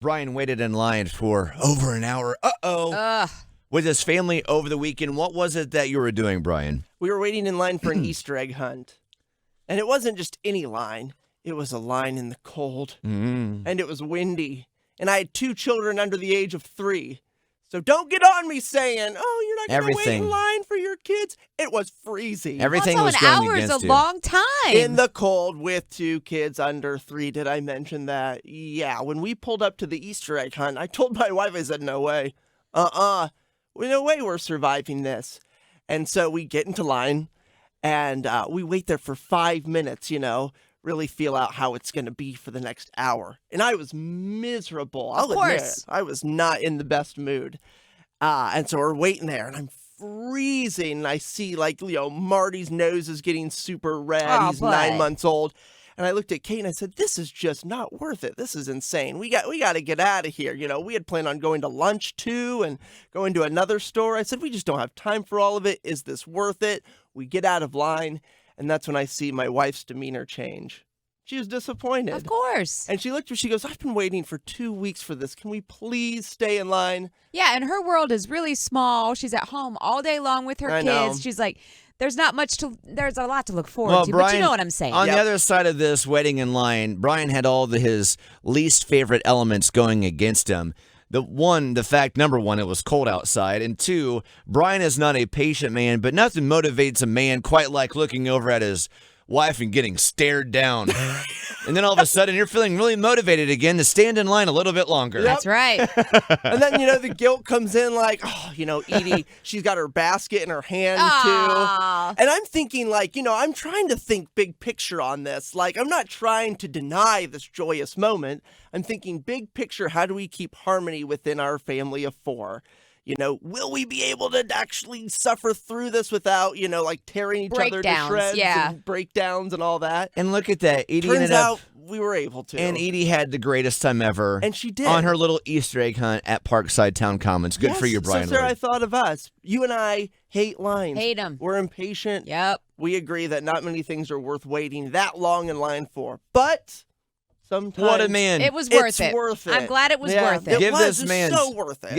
Bryan waited in line for over an hour. Ugh. With his family over the weekend. What was it that you were doing, Bryan? We were waiting in line for an Easter egg hunt. And it wasn't just any line. It was a line in the cold. And it was windy. And I had 2 children under the age of 3. So don't get on me saying, oh, you're not going to wait in line for your kids. It was freezing. Everything Also, was an going hour is against a you. long time. In the cold with 2 kids under 3. Did I mention that? Yeah. When we pulled up to the Easter egg hunt, I told my wife, I said, no way. No way we're surviving this. And so we get into line and we wait there for 5 minutes, really feel out how it's going to be for the next hour. And I was miserable. I'll admit, I was not in the best mood. And so we're waiting there and I'm freezing. I see Marty's nose is getting super red. He's 9 months old. And I looked at Kate and I said, this is just not worth it. This is insane. We got to get out of here. We had planned on going to lunch too and going to another store. I said, we just don't have time for all of it. Is this worth it? We get out of line. And that's when I see my wife's demeanor change. She was disappointed. Of course. And she looked at me, she goes, I've been waiting for 2 weeks for this. Can we please stay in line? Yeah, and her world is really small. She's at home all day long with her kids. Know. She's like, there's a lot to look forward to, Bryan, but you know what I'm saying. On the other side of this, waiting in line, Bryan had all his least favorite elements going against him. The fact, number one, it was cold outside, and 2, Bryan is not a patient man, but nothing motivates a man quite like looking over at his wife and getting stared down. And then all of a sudden, you're feeling really motivated again to stand in line a little bit longer. That's right. And then, the guilt comes in like, Edie, she's got her basket in her hand, too. And I'm thinking I'm trying to think big picture on this. I'm not trying to deny this joyous moment. I'm thinking big picture, how do we keep harmony within our family of 4? Will we be able to actually suffer through this without, tearing each other to shreds and breakdowns and all that? And look at that. Edie Turns ended out up, we were able to. and Edie had the greatest time ever. And she did. On her little Easter egg hunt at Parkside Town Commons. Good for you, Bryan. So, Sarah, I thought of us. You and I hate lines. Hate them. We're impatient. Yep. We agree that not many things are worth waiting that long in line for. But sometimes What a man. It was worth it. It's worth it. I'm glad it was worth it. Give was. this It's man so worth it.